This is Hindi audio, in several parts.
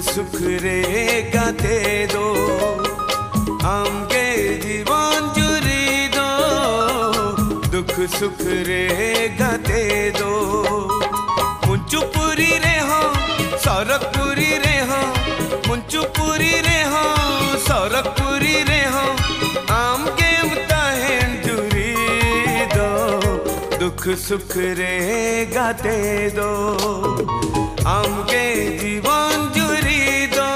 सुख रे गाते दो आमके जीवन जुरी दो दुख सुख रे गाते दो मुंचुपुरी रे हो सरकपुरी रे हो मुंचुपुरी रे हो सरकपुरी रे हो आमके उताहें जुरी दो दुख सुख रे गाते दो आमके जीवन जुरी दो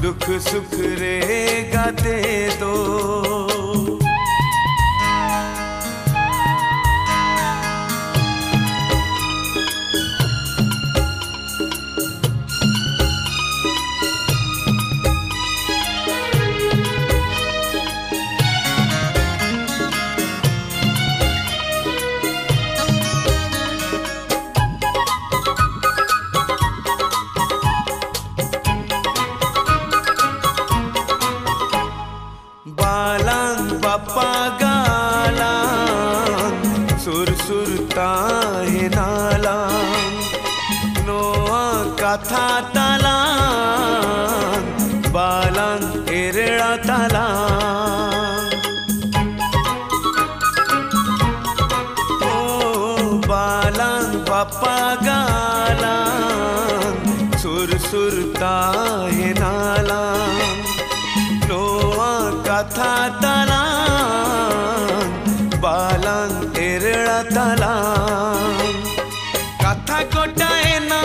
दुख सुख रे गाते दो बापा गालां सुर सुर ताहे नालां नोआ कथा तालां बालां एरेड़ा तालां ओ बालां बापा गालां सुर सुर ताहे नालां नोआ कथा तालां बालां एरेड़ा तालां कथा गोटाए ना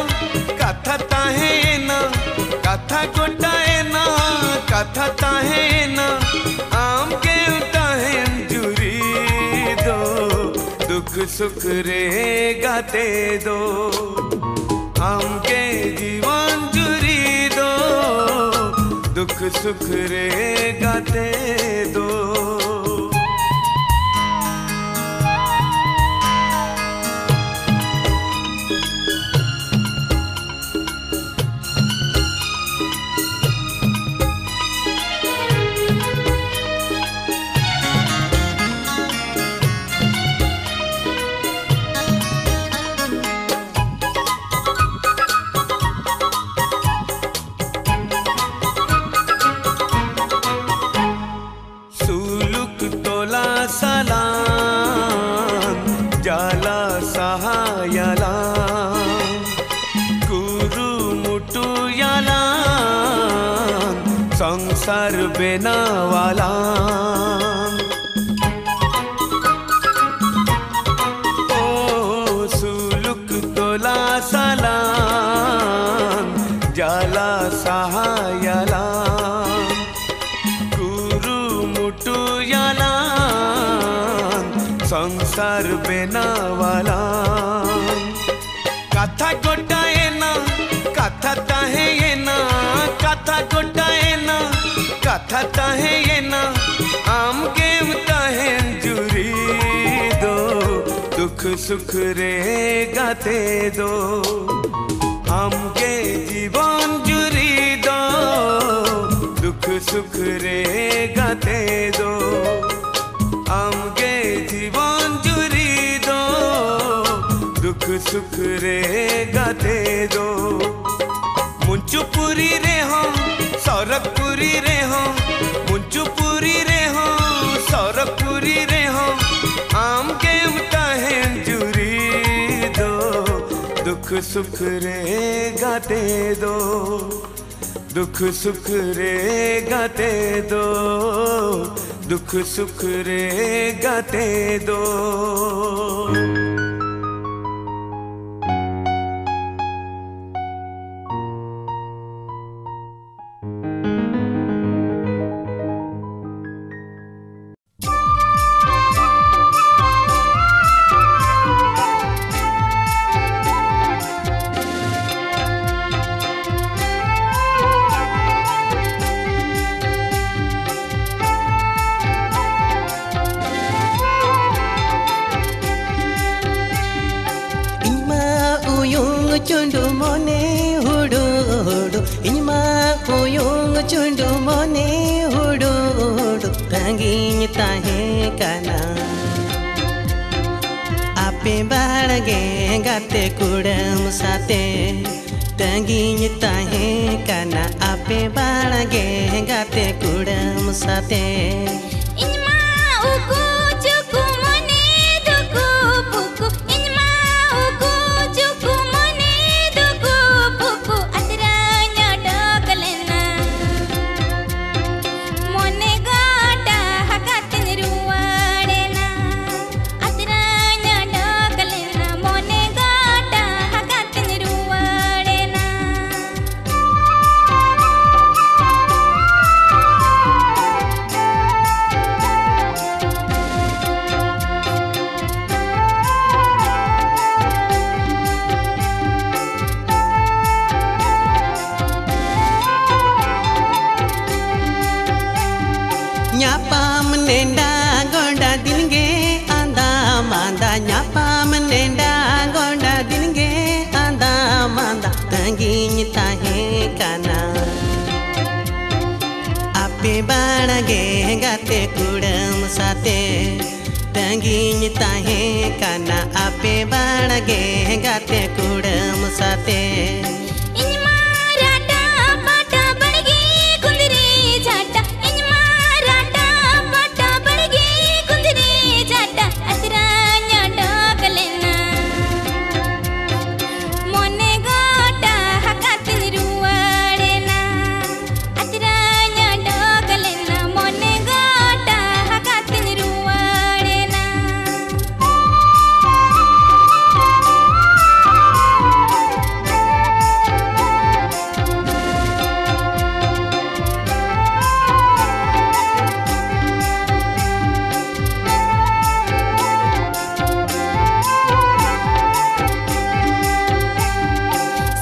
कथा ताहे ना कथा गोटाए ना कथा ताहे ना आम के उताहे जुरी दो दुख सुख रे गाते दो आम के जीवन जुरी दो दुख सुख रे गाते दो जाला सहायला कुरु मुटु याला संसार बेनावाला ओ सुलुक तोला साला जाला सहायला कुरु मुटु याला संसार बेनावाला कथा गोटाए ना कथा ताहे ये ना कथा गोटाए ना कथा ताहे ये ना आम के उताहे जुरी दो दुख सुख रे गाते दो आम के जीवन जुरी दो दुख सुख रे गाते दो आम के जीवन जुरी दो दुख सुख रे गाते दो मुंचुपुरी रे हो सरकपुरी रे हो मुंचुपुरी रे हो सरकपुरी रे हो आम के उताहे जुरी दो दुख सुख रे गाते दो दुख सुख रे गाते दो दुख सुख रे गाते दो chundu mone hudu hudu inma huyung chundu mone hudu hudu rangin tahe kana ape balage gate kudam sate tanginya tahe kana ape balage gate kudam sate inma uku cuku mone duku buku inma uku cuku mone duku buku atranya dokalena mone gata hakatin ruwadena atranya dokalena mone gata hakatin ruwadena nyapa menenda gonda dinge anda manda nyapa menenda gonda dinge anda manda tanginya tahe kana ape balage gate kudam sate tanginya tahe kana ape balage gate kudam sate inma rata pata badgi kundri jata inma rata pata badgi kundri jata atranya dokalena mone gata hakatin ruwadena atranya dokalena mone gata hakatin ruwadena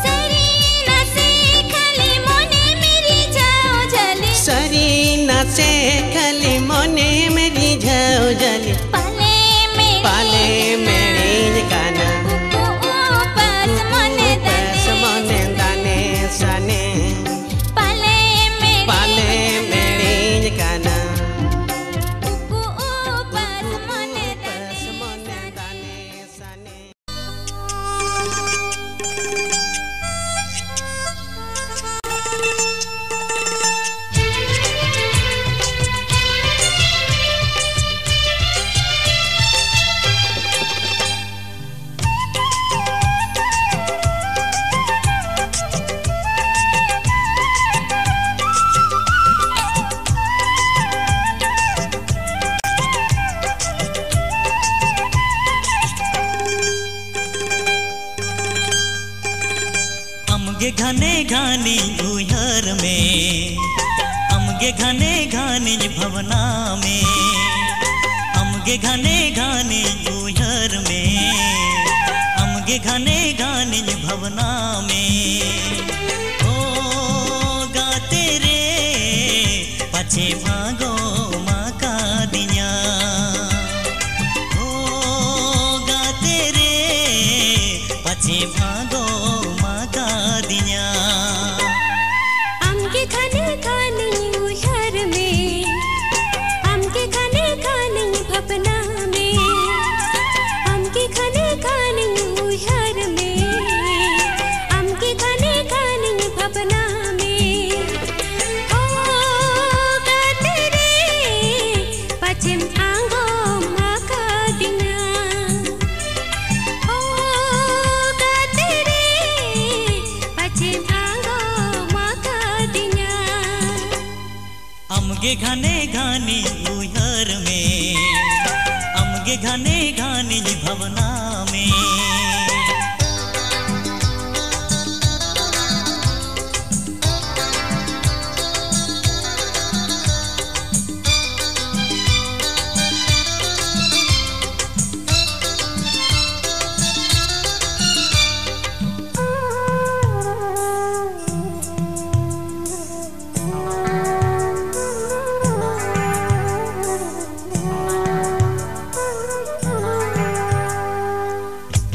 Sarina se khali mone meri jao jale सरीना से खली मोने मेरी झाओ जली पाले मेरी काना uku upas mone बस dane मोने दाने सने pale पाले मेरी काना uku upas mone बस मोने dane दाने सने अमगे घने घानी उहर में अमगे घने घानी भवना में अमगे घने घानी उहर में अमगे घने घानी भवना में ओ गाते रे पछे भागो माँ का दिया ओ गाते रे पछे भागो माँ का दिया amke khane khane uhar mein amke khane khane bhapna mein amke khane khane uhar mein amke khane khane bhapna mein o gaate re pachim aango maka dinya o gaate re pachim aango maka dinya अमगे घने घानी उहर में अमगे घने घानी भवना में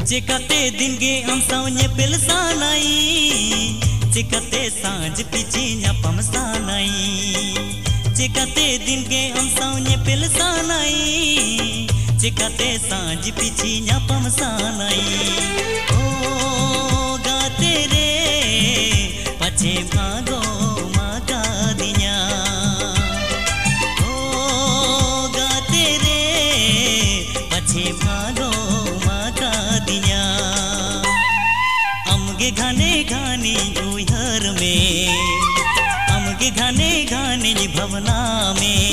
चिकते दिन गे हम सावने पिलसानाई चिकते सांझ पीछे न्यापम सानाई चिकते दिन गे हम सावने पिलसानाई चिकते सांझ पीछे न्यापम सानाई ओ गाते रे आमगे घाने घानी उहर में, आमगे घाने घानी भवना में।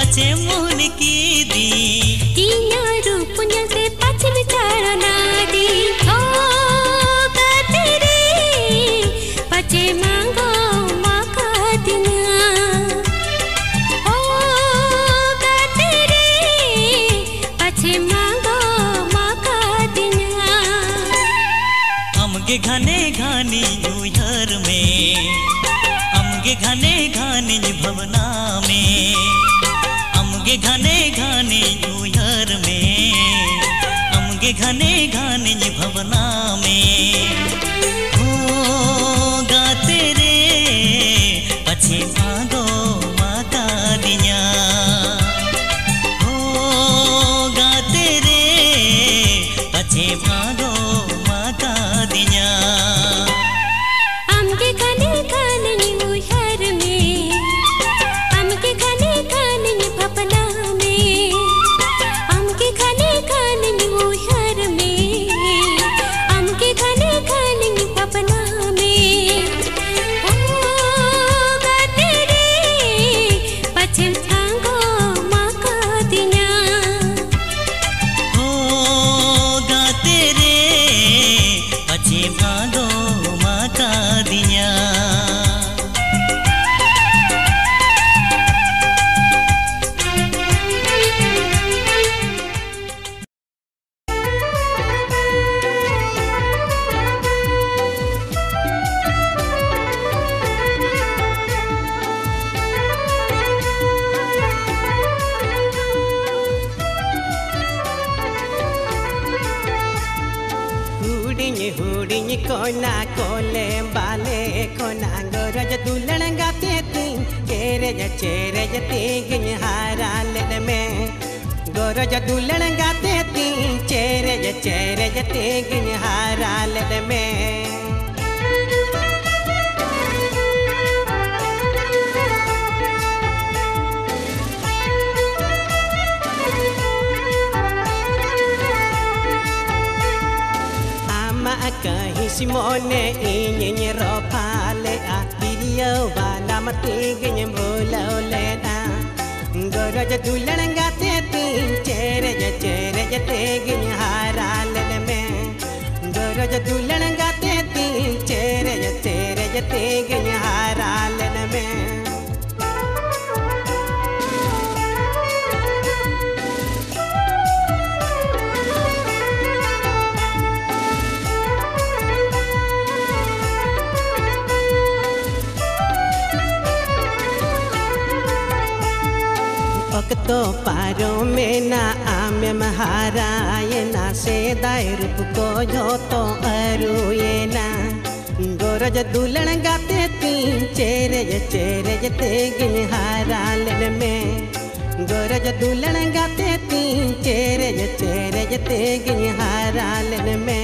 पचे मोहन की दी इन्या रूप न्यलते पछ बिचारा ना दी ओ तेरे पचे मांगो माका दिया ओ तेरे पचे मांगो माका दिया हमगे घने घानी उहर में, हमगे घने घानी भवना में, हमगे घने घाने उहर में, हमगे घने घाने भवना में। हो गाते रे पछे मांगो माता दिया, हो गाते रे पछे मांगो माता दिया। हमगे घने घाने उहर में, हमगे घने घाने भवना में, हमगे घने घाने उहर में, हमगे घने घाने भवना में। ओ गाते रे पछिम थांगो माका दिया, हो गाते रे पछे मांगो माता दिया। हुडिኝ कोना कोले बाले कोना गोरज दुल्हन गाते तीन चेरे तीन हारा लेन में, गोरज दुल्हन गाते तीन चेरे तीन हारा लेन में। Kहीं simone inyny ropale a video bala mati gny bola olena goroja dulan gate tin chere te gny hara len me, goroja dulan gate tin chere te gny hara len me। Okto paro mena ame maharayena sedai rup ko joto aruyena Goraj dulan gate tin chere tegin haralen me Goraj dulan gate tin chere tegin haralen me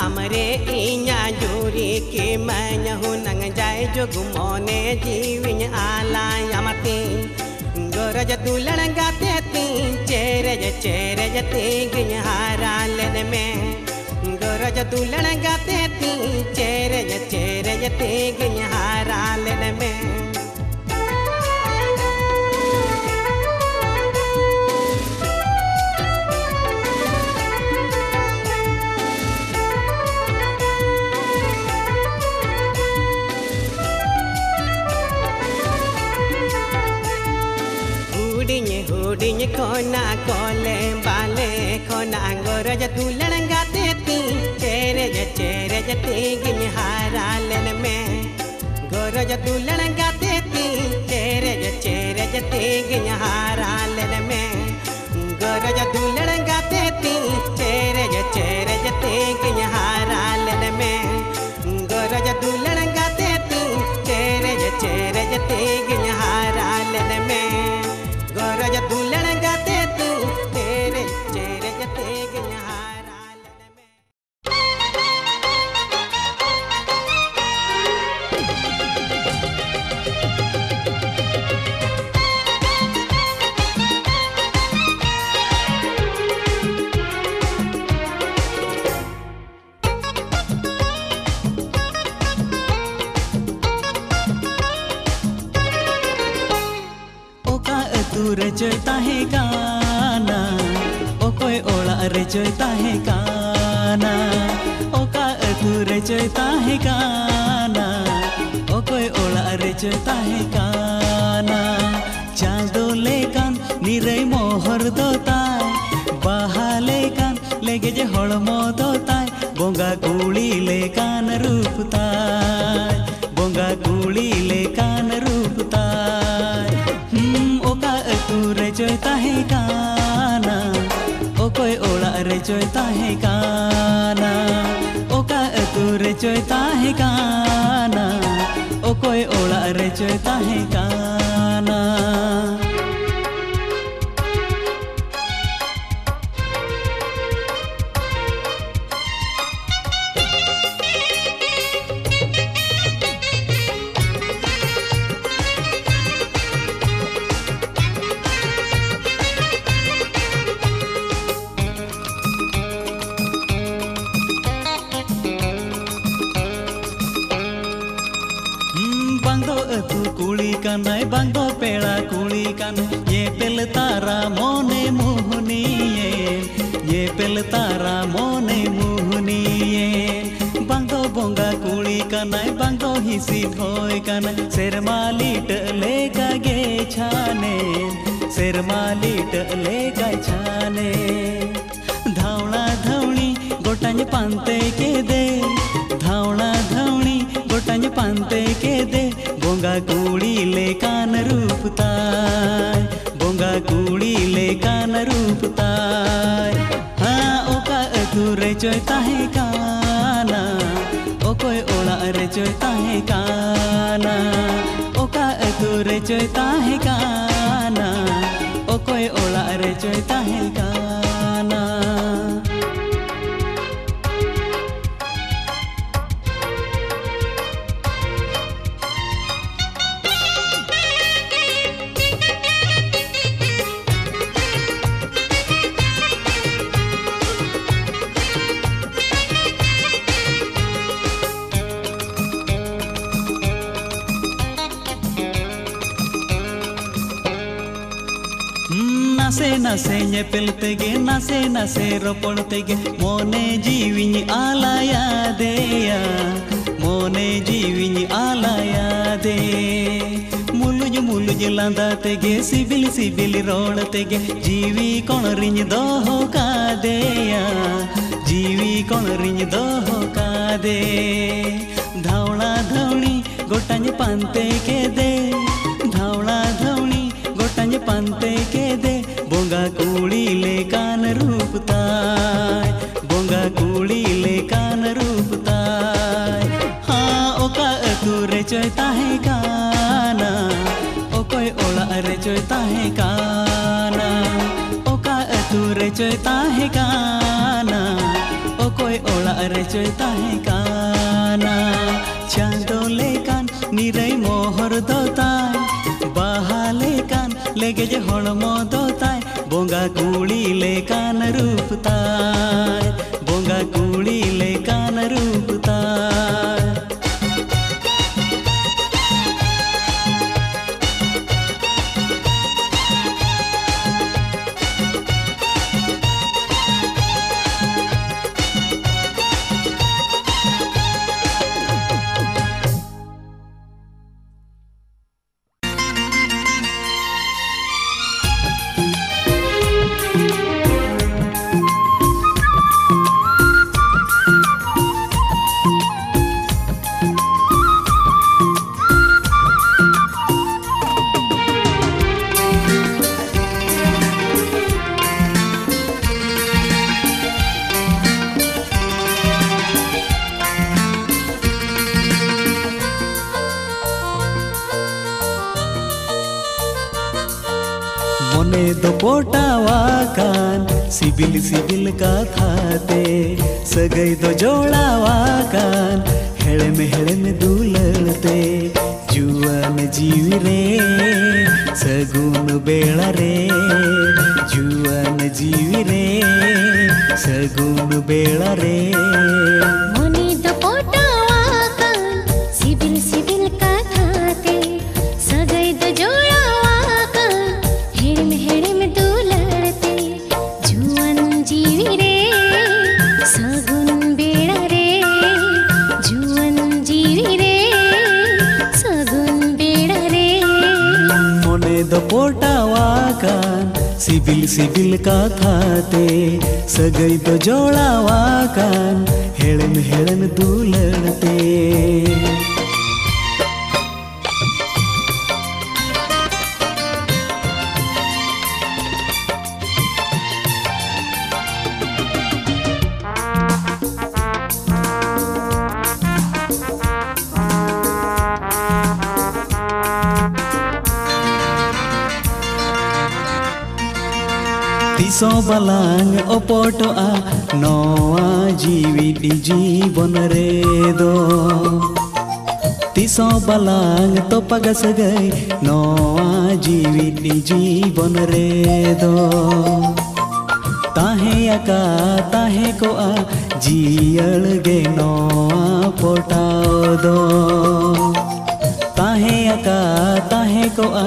Amare inya juri ke manyahu nang jai jogu mone jiwin ala yamati Goraj dulan gate tin chere tegin haralen me Goraj dulan gate tin chere tegin haralen me Hudinye kona kole bale kona Goraj dulan gate tin chere tegin haralen me Goraj dulan gate tin chere tegin haralen me Goraj dulan gate tin chere tegin haralen me Goraj dulan gate tin chere tegin haralen me Goraj dulan gate tin chere tegin haralen me Rejoy tahe kana okoi ola rejoy tahe kana oka atu rejoy tahe kana okoi ola rejoy tahe kana chando lekan nirai mohor do tai baha lekan lege je holmo do tai bonga kuli lekan rup tai bonga kuli lekan rup tai rejoy tahe kana okoi ola rejoy tahe kana oka atu rejoy tahe kana okoi ola rejoy tahe kana kanai bangdo pela kuli kan ye pel tara mone muhniye ye pel tara mone muhniye bangdo bonga kuli kanai bangdo hisi thoi kan sermalit lega ge chane sermalit lega chane dhauna dhauni gotany pante ke de dhauna dhauni gotany pante ke de bonga kuli lekan rup tai bonga kuli lekan rup tai ha oka atu rejoy tahe kana okoi ola rejoy tahe kana oka atu rejoy tahe kana okoi ola rejoy tahe kana nase nase nyepel tege nase nase ropol tege mone jiwini alaya deya mone jiwini alaya de muluj मुलुज लांदा तेगे सिबिल सिबिल रोड तेगे जीवी कोण रिंज दोहो कादेया जीवी कोण रिंज दोहो कादे धावणा धावणी गोटांज पांते के दे धावणा धावणी गोटांज पांते के दे बोंगा कुड़ी ले कान रूपताय बोंगा कुड़ी ले कान रूपताय हाँ ओका अतुरे चोयता है काना ओकोय ओला अरे चोयता है काना ओका अतुरे चोयता है काना ओकोय ओला अरे चोयता है काना चांदो लेकान निरई मोहर दोताय बाहा लेकान लेगे जे हणमो दोताय बोंगा कुड़ी लेकान रूपताय बोंगा कुड़ी लेकान रूपताय मने दो पोटावा कान सिबिल सिबिल का थाते सगई दो जोड़ावा कान हेड़े में दुलते जुआन जीवी रे सगुन बेड़ा रे जुआन जीवी रे सगुन बेड़ा रे मने दो पोटावा कान सिबिल सिबिल का थाते सगई दो जोड़ावा कान हेड़े में दुलड़ते जुआन जीवी रे सगुन बेड़ा रे जुआन जीवी रे सगुन बेड़ा रे मने दो पोटावा कान सिबिल सिबिल का थाते सगई दो जोड़ावा कान हेड़न दुलड़ते तिसो बलांग ओपोटो आ नोआ जीवी जीवन रे दो तिसो बलांग तो पगस गई नोआ जीवी जीवन रे दो ताहे अका ताहे को आ जियल गे नोआ पोटाओ दो ताहे अका ताहे को आ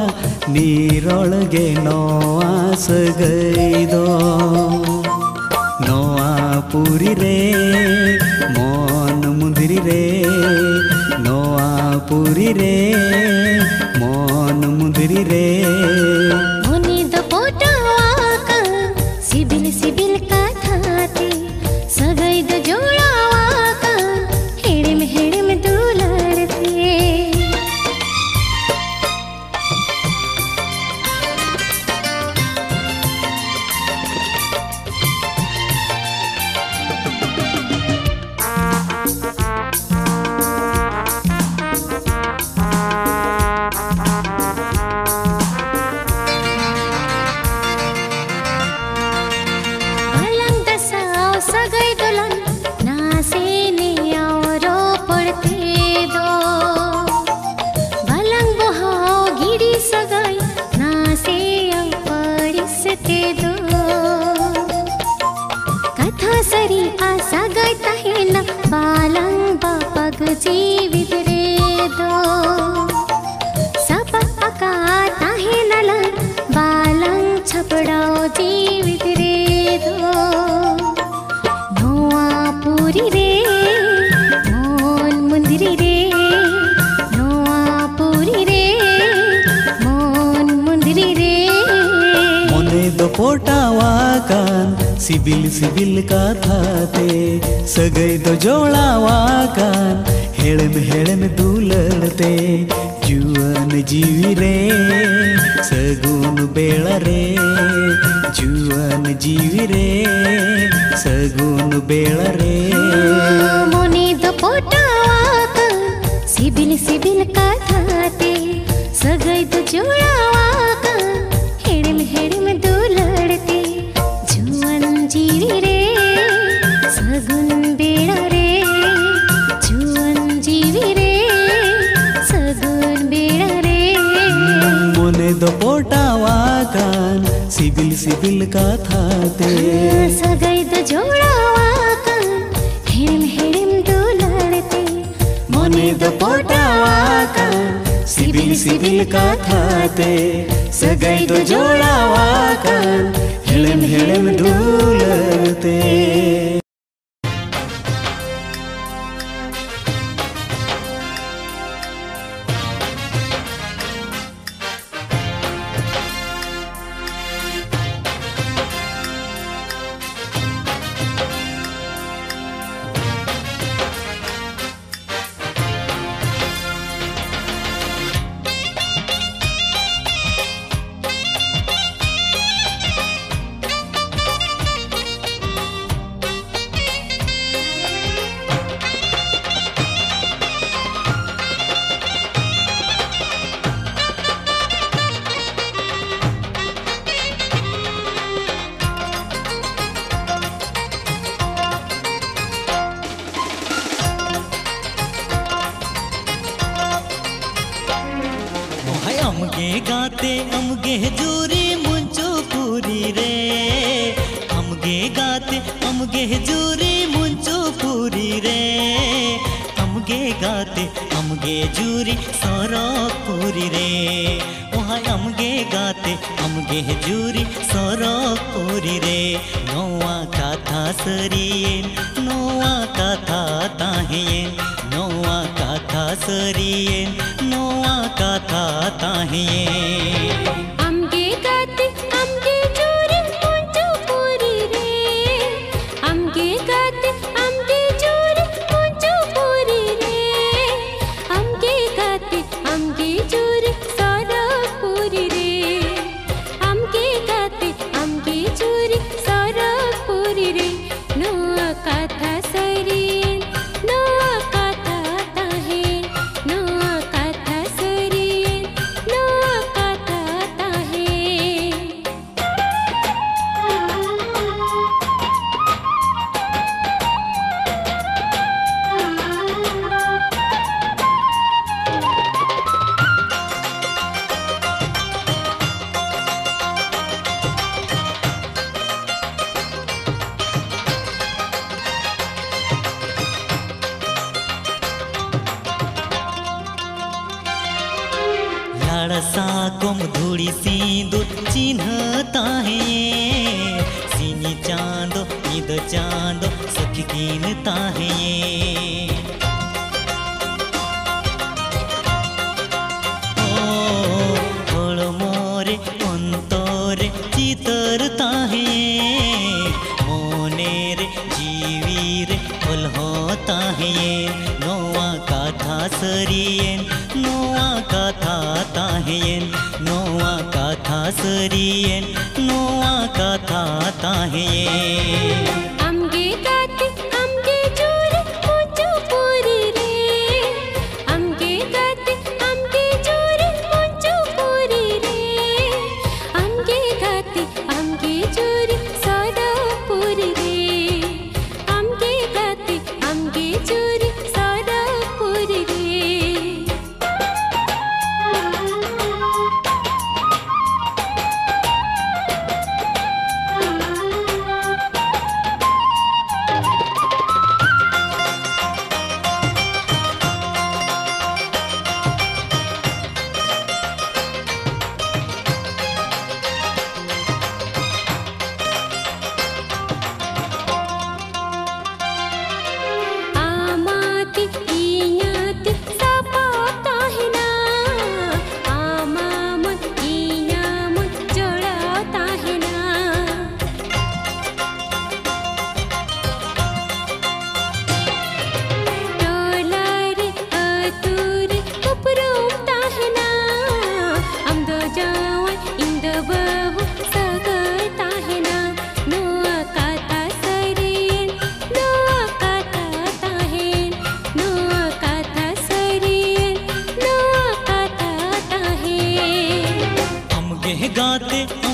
नीरोल गे नोआ सगई दो नोआ पूरी रे मन मुंदरी रे नोआ पूरी रे मन मुंदरी रे मने दो पोटावा कान सिबिल सिबिल का थाते सगई दो जोड़ावा कान हेड़े में दुलड़ते सगई दुल्हन नासे ने औरो पड़ते दो भलंग बुहाओ गिरी सगई नासे पड़ते दो कथा सरी आ सगई तहेना बालंग बापग जीवित रे दो सब अका तहेना बालंग छपड़ाओ जीवित रे दो पूरी रे मोन मुंदरी रे नोआ पूरी रे मोन दो पोटावाकान सिबिल सिबिल काथाते सगई दो जोड़ावाकान हेड़म हेड़म दुलते जुआन जीवी रे सगुन बेड़ा रे जुआन जीवी रे सगुन बेड़ा रे मोने दो पोटावाकान सिबिल सिबिल काथाते सगई दो जोड़ावाकान हेड़म हेड़म दुलड़ते जुआन जीवी रे सगुन बेड़ा रे जुआन जीवी रे सगुन बेड़ा रे मोने दो पोटावाकान सिबिल सिबिल काथाते सगई दो जोड़ावाकान हेड़म हेड़म दुलड़ते मोने दो पोटावाकान सिबिल सिबिल काथाते सगई दो जोड़ावाकान हेड़म हेड़म दुलते अमगे जूरी मुंचो पूरी रे अमगे गाते अमगे जूरी मुंचो पूरी रे अमगे गाते अमगे जूरी सोरो पूरी रे वहाँ अमगे गाते अमगे जूरी सोरो पूरी रे नोआ काथा सरियेन नोआ काथा ताहियेन नोआ काथा सरियेन नोआ काथा ताहियेन अमगे गाते अमगे जूरी मुंचो पूरी रे अमगे गाते अमगे जूरी मुंचो पूरी रे अमगे गाते अमगे जूरी सारा पूरी रे अमगे गाते अमगे जूरी सारा पूरी रे नोआ काथा सरियेन नोआ काथा ताहियेन नोआ काथा सरियेन नोआ काथा ताहियेन लाड़सा कोम धूड़ी सिंदूर चिन्हता है सिनी चांदो ईद चांदो सखी गिनता है ओ मोरे अंतरे चितरता है मोने रे जीवी रे बोल होता है नोआ काथा सरियेन नोआ काथा ताहियेन नोआ काथा सरियेन नोआ काथा ताहियेन अमगे गाते अमगे जूरी मुंचो पूरी रे अमगे गाते अमगे जूरी मुंचो पूरी रे अमगे गाते अमगे जूरी सारा पूरी रे अमगे गाते अमगे जूरी सारा पूरी रे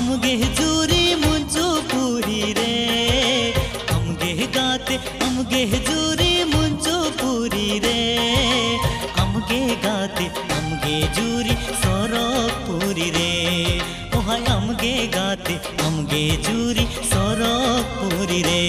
अमगे जूरी मुंचू पूरी रे अमगे गाते अमगे जूरी मुंचू पूरी रे अमगे गाते अमगे जूरी सोरो पूरी रे ओहाय अमगे गाते अमगे जूरी सोरो पूरी रे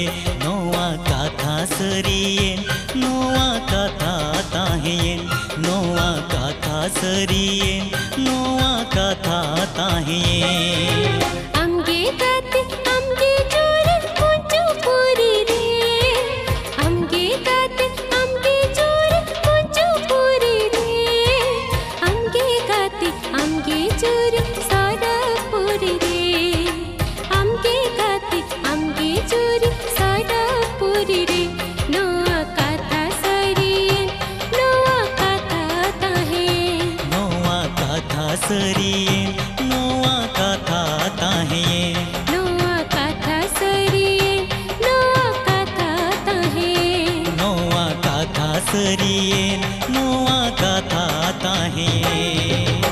नोवा कथा सरियेन नोवा कथा ताहेन नोवा कथा सरियेन नोवा कथा ताहेन अमगे गाते अमगे जूरी मुंचू पूरी रे अमगे गाते अमगे जूरी मुंचू पूरी रे अमगे गाते अमगे जूरी सारा पूरी रे अमगे गाते अमगे जूरी सारा पूरी रे नोआ कथा सरियेन नोआ कथा ताहेन नोवा कथा सरियेन नोवा कथा ताहेन नोआ कथा सरियेन नोआ कथा ताहेन नोवा कथा सरियेन नोवा कथा ताहेन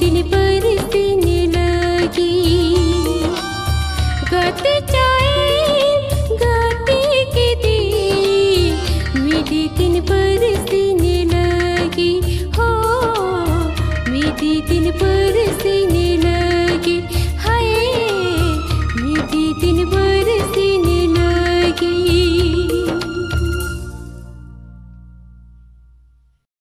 दिन बरसने लगी। गाते जाए गाते के दिन मेरे दिन बरसने लगी। हो मेरे दिन बरसने लगी। हाय मेरे दिन बरसने लगी।